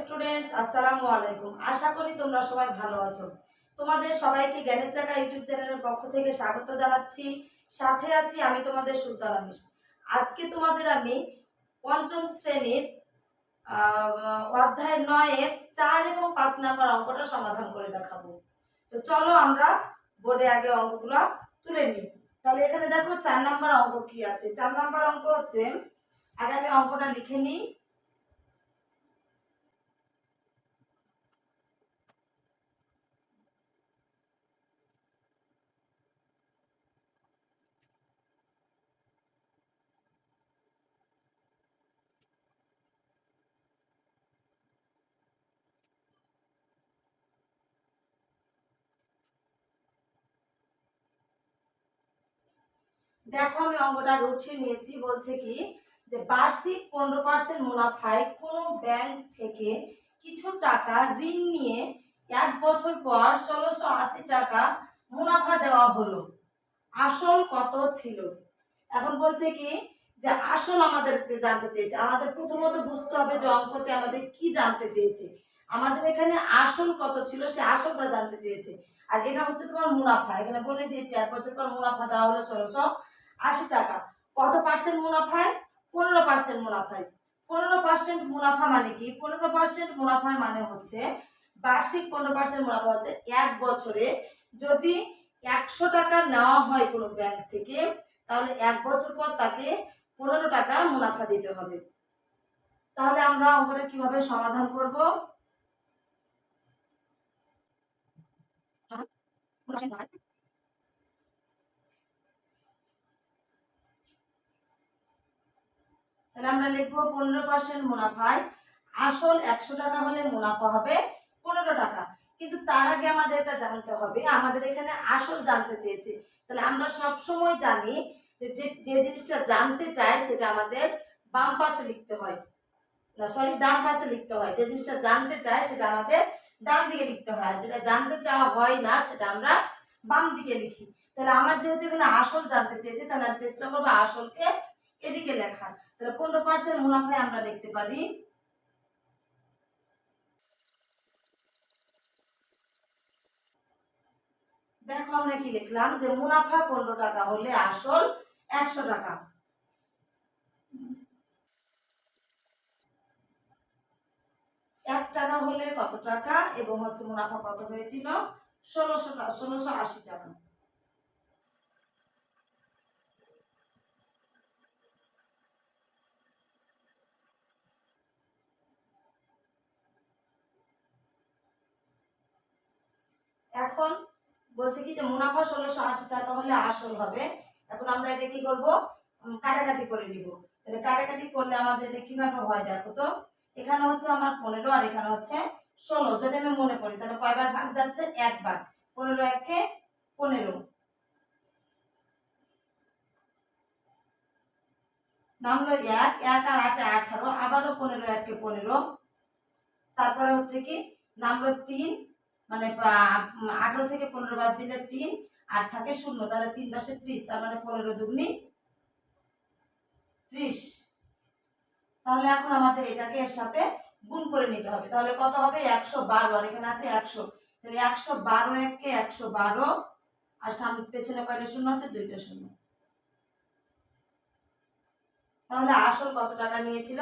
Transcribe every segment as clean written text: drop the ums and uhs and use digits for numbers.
Students, আসসালামু আলাইকুম। আশা করি তোমরা সবাই ভালো আছো। তোমাদের সবাইকে জ্ঞানের চাকা ইউটিউব চ্যানেলের পক্ষ থেকে স্বাগত জানাচ্ছি। সাথে আছি আমি তোমাদের সুলতানা মিস। আজকে তোমাদের আমি পঞ্চম শ্রেণীর অধ্যায় 9-এর 4 এবং 5 নাম্বার অঙ্কটা সমাধান করে দেখাবো। তো চলো আমরা বোর্ডে আগে অঙ্কগুলো তুলে নিই। তাহলে এখানে দেখো 4 নাম্বার অঙ্ক কি আছে। 4 নাম্বার অঙ্ক হচ্ছে, আগে আমি অঙ্কটা লিখে নিই। দেখো আমি অঙ্কটা উঠিয়ে নিয়েছি। বলছে কি যে বার্ষিক 15% মুনাফায় কোনো ব্যাংক থেকে কিছু টাকা ঋণ নিয়ে 1 বছর পর 1680 টাকা মুনাফা দেওয়া হলো। আসল কত ছিল? এখন বলছে কি যে আসল আমাদেরকে জানতে চেয়েছে। আমাদের প্রথমত বুঝতে হবে যে অঙ্কতে আমাদের কি জানতে চেয়েছে। আমাদের এখানে আসল কত ছিল সে আসলটা জানতে চেয়েছে। আর এটা হচ্ছে তোমার মুনাফা। এখানে বলে দিয়েছি 1 বছর পর মুনাফা দেওয়া হলো 1680 টাকা। কত পার্সেন্ট মুনাফায়? 15% মুনাফায়। 15% মুনাফা মানে কি? 15% মুনাফার মানে হচ্ছে বার্ষিক 15% মুনাফা হচ্ছে 1 বছরে যদি 100 টাকা নেওয়া হয় কোনো ব্যাংক থেকে, তাহলে 1 বছর পর তাকে 15 টাকা মুনাফা দিতে হবে। তাহলে আমরা অঙ্কটা কিভাবে সমাধান করব? তাহলে আমরা লিখবো 15% মুনাফায় আসল 100 টাকা হলে মুনাফা হবে 15 টাকা। কিন্তু তার আগে আমাদের এটা জানতে হবে, আমাদের এখানে আসল জানতে চেয়েছে। তাহলে আমরা সব সময় জানি যে যে জিনিসটা জানতে চাই সেটা আমাদের বাম পাশে লিখতে হয়, না সরি ডান পাশে লিখতে হয়। যে জিনিসটা জানতে চাই সেটা আমাদের ডান দিকে লিখতে হয়, আর যেটা জানতে চাওয়া হয় না সেটা আমরা বাম দিকে লিখি। তাহলে আমার যেহেতু এখানে আসল জানতে চেয়েছে, তাহলে আমি চেষ্টা করবো আসলকে এদিকে লেখার। তাহলে 15% মুনাফায় আমরা লিখতে পারি দেখো আমরা কি লিখলাম যে মুনাফা 15 টাকা হলে আসল 100 টাকা। 1 টাকা হলে কত টাকা এবং হচ্ছে মুনাফা কত হয়েছিল? 1680 টাকা। এখন বলছে কি যে মুনাফা 1680 টাকা হলে আসল হবে। এখন আমরা এটা কি করব? কাটাকাটি করে নিব। তাহলে কাটাকাটি করলে আমাদের এটা কিভাবে হয় দেখো তো। এখানে হচ্ছে আমার 15 আর এখানে হচ্ছে 16। যদি আমি মনে করি তাহলে কয়বার ভাগ যাচ্ছে? একবার। 15 একে 15 নামলো 1, 1 আর 8 18, আবারও 15 একে 15। তারপরে হচ্ছে কি নামলো 3, মানে 18 থেকে 15 বাদ দিলে 3 আর থাকে 0, তাহলে 3 10 30, তার মানে 15 দুগুনি 30। তাহলে এখন আমাদের এটাকে এর সাথে গুণ করে নিতে হবে। তাহলে কত হবে? 112। আর এখানে আছে 100, তাহলে 112 একে 112, আর সামনে পেছনে কয়টা শূন্য আছে? 2টা শূন্য। তাহলে আসল কত টাকা নিয়েছিল?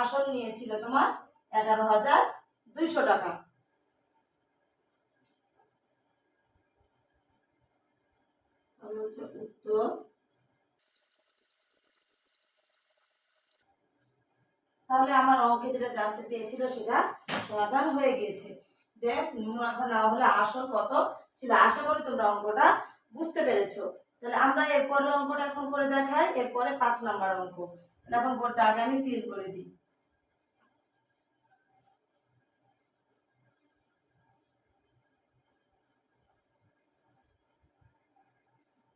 আসল নিয়েছিল তোমার 11,200 টাকা। তাহলে হচ্ছে উত্তর। তাহলে আমার অঙ্কে যেটা জানতে চেয়েছিল সেটা সমাধান হয়ে গিয়েছে, যে মুনাফা নেওয়া হলে আসল কত ছিল। আশা করি তোমরা অঙ্কটা বুঝতে পেরেছো। তাহলে আমরা এরপরে অঙ্কটা এখন করে দেখাই, এরপরে 5 নাম্বার অঙ্ক। তাহলে এখন বোর্ডটা আগে আমি ক্লিন করে দিই।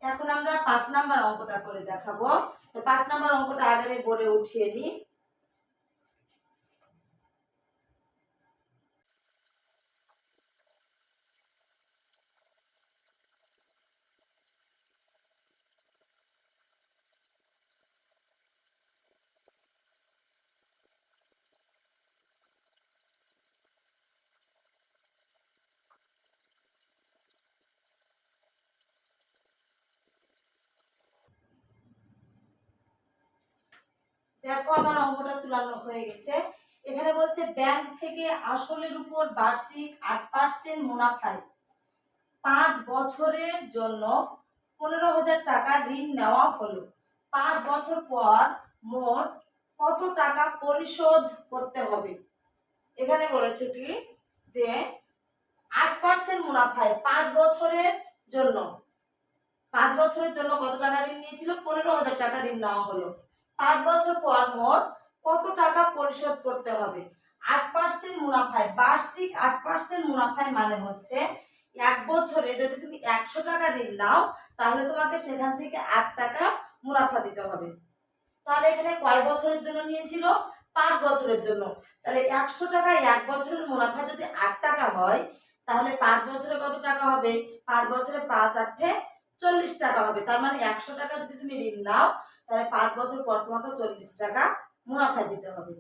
এখন আমরা 5 নাম্বার অঙ্কটা করে দেখাবো। তো 5 নাম্বার অঙ্কটা আগে আমি বোর্ডে উঠিয়ে নিই। দেখো আমার অঙ্কটা তুলানো হয়ে গেছে। এখানে বলছে ব্যাংক থেকে আসলের উপর বার্ষিক 8% মুনাফায় 5 বছরের জন্য 15,000 টাকা ঋণ নেওয়া হলো। 5 বছর পর মোট কত টাকা পরিশোধ করতে হবে? এখানে বলেছে কি যে 8% মুনাফায় 5 বছরের জন্য 5 বছরের জন্য কত টাকা ঋণ নিয়েছিল? 15,000 টাকা ঋণ নেওয়া হলো। 5 বছর পর মোট কত টাকা পরিশোধ করতে হবে? 8% মুনাফায়, বার্ষিক 8% মুনাফায় মানে হচ্ছে এক বছরে যদি তুমি 100 টাকা ঋণ নাও তাহলে তোমাকে সেখান থেকে 8 টাকা মুনাফা দিতে হবে। তাহলে এখানে কয় বছরের জন্য নিয়েছিল? 5 বছরের জন্য। তাহলে 100 টাকায় এক বছরের মুনাফা যদি 8 টাকা হয় তাহলে 5 বছরে কত টাকা হবে? 5 বছরে 5 8 40 টাকা হবে। তার মানে 100 টাকা যদি তুমি ঋণ নাও তাহলে 5 বছর পর তোমাকে 40 টাকা মুনাফা দিতে হবে।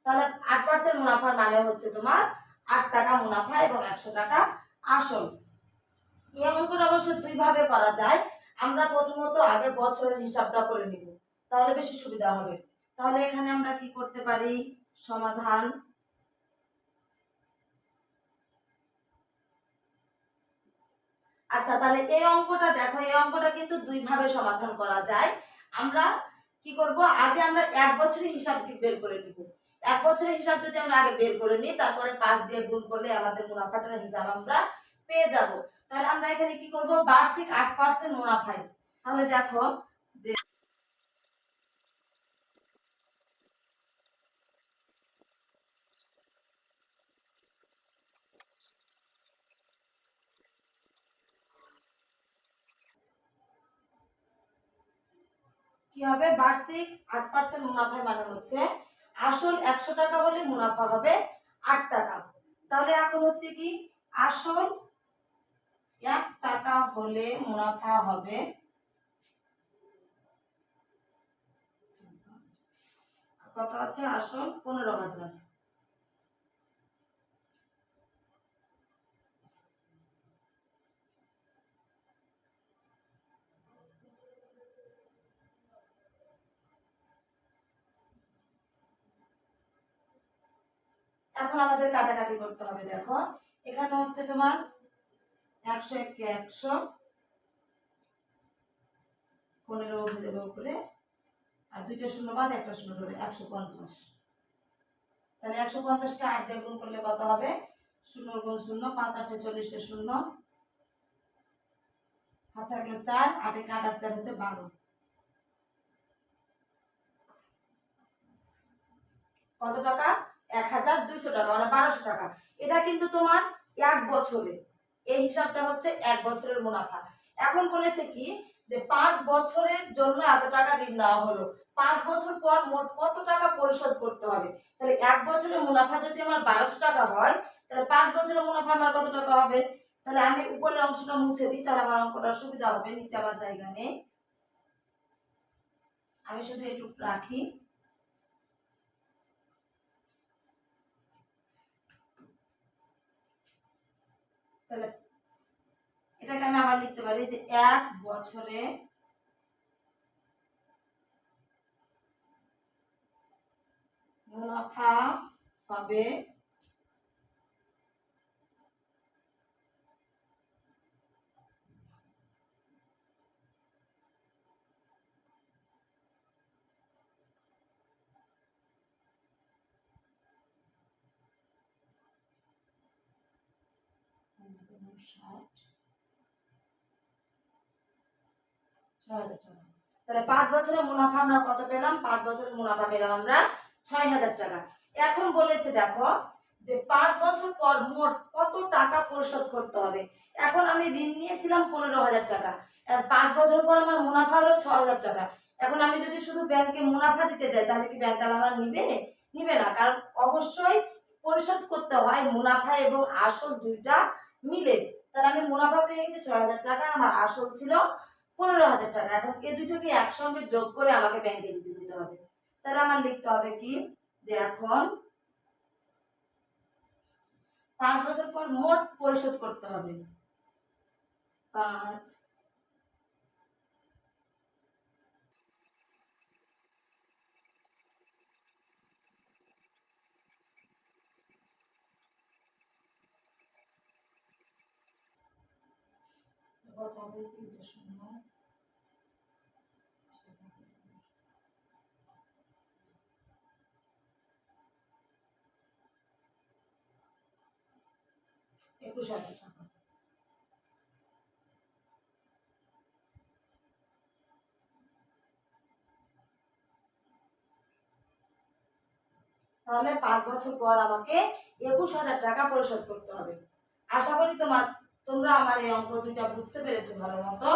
তাহলে 8% মুনাফার মানে হচ্ছে তোমার 8 টাকা মুনাফা এবং 100 টাকা আসল। এই অঙ্কটা অবশ্য দুই ভাবে করা যায়। আমরা প্রথমত আগে বছরের হিসাবটা করে নিব, তাহলে বেশি সুবিধা হবে। তাহলে এখানে আমরা কি করতে পারি? সমাধান। আচ্ছা, তাহলে এই অঙ্কটা দেখো, এই অঙ্কটা কিন্তু দুই ভাবে সমাধান করা যায়। আমরা কি করব? আগে আমরা এক বছরের হিসাব বের করে নিব। এক বছরের হিসাব যদি আমরা আগে বের করে নিই, তারপরে 5 দিয়ে গুণ করলে আমাদের মুনাফাটার হিসাব আমরা পেয়ে যাব। তাহলে আমরা এখানে কি করব? বার্ষিক 8% মুনাফায়। তাহলে দেখো যে কি হবে? বার্ষিক 8% মুনাফায় মানে হচ্ছে আসল 100 টাকা হলে মুনাফা হবে 8 টাকা। তাহলে এখন হচ্ছে কি আসল 1 টাকা হলে মুনাফা হবে কত আছে? আসল 15,000। এখন আমাদের কাটাকাটি করতে হবে। দেখো এখানে হচ্ছে তোমার 100 কে 100, 15 উঠে দেবে উপরে, আর দুইটা শূন্য বাদ একটা শূন্য ধরে 150। তাহলে 150 কে 8 দিয়ে গুণ করলে কত হবে? 0 গুণ 0, 5 8 40 এর 0, হাত থাকলো 4, 8 এ 8 4 হচ্ছে 12। কত টাকা? 1200 টাকা, মানে 1200 টাকা। এটা কিন্তু তোমার এক বছরে, এই হিসাবটা হচ্ছে এক বছরের মুনাফা। এখন বলেছে কি যে 5 বছরের জন্য এত টাকা ঋণ নেওয়া হলো, 5 বছর পর মোট কত টাকা পরিশোধ করতে হবে? তাহলে এক বছরের মুনাফা যদি আমার 1200 টাকা হয় তাহলে 5 বছরের মুনাফা আমার কত টাকা হবে? তাহলে আমি উপরের অংশটা মুছে দিই, তাহলে আমার অঙ্কটা সুবিধা হবে। নিচে আমার জায়গা নেই, আমি শুধু একটু রাখি। তাহলে এটাকে আমি আবার লিখতে পারি যে এক বছরে মুনাফা হবে তাহলে 5 বছরের মুনাফা আমরা কত পেলাম? 5 বছরের মুনাফা পেলাম আমরা 6,000 টাকা। এখন বলেছে দেখো যে 5 বছর পর মোট কত টাকা পরিশোধ করতে হবে। এখন আমি ঋণ নিয়েছিলাম 15,000 টাকা, আর 5 বছর পর আমার মুনাফা হলো 6,000 টাকা। এখন আমি যদি শুধু ব্যাংকে মুনাফা দিতে যাই তাহলে কি ব্যাংক আমার নিবে? নিবে না, কারণ অবশ্যই পরিশোধ করতে হয় মুনাফা এবং আসল দুইটা মিলে। তাহলে আমি মুনাফা পেয়ে গেছি 6,000 টাকা, আমার আসল ছিল 15,000 টাকা। এখন এই দুটোকে একসঙ্গে যোগ করে আমাকে ব্যাংকে দিতে যেতে হবে। তাহলে আমার লিখতে হবে কি যে এখন 5 বছর পর মোট পরিশোধ করতে হবে 5 কত হবে 3টা শূন্য 21,000 টাকা। তাহলে 5 বছর পর আমাকে 21,000 টাকা পরিশোধ করতে হবে। আশা করি তোমরা আমার এই অঙ্ক দুটা বুঝতে পেরেছো ভালো মতো।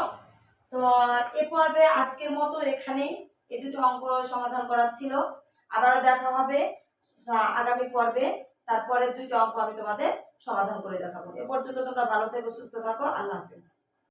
তো এ পর্বে আজকের মতো এখানেই এই দুটো অঙ্ক সমাধান করা ছিল। আবারও দেখা হবে আগামী পর্বে। তারপরে দুটো অঙ্ক আমি তোমাদের সমাধান করে দেখাবো। এ পর্যন্ত তোমরা ভালো থেকো, সুস্থ থাকো। আল্লাহ হাফেজ।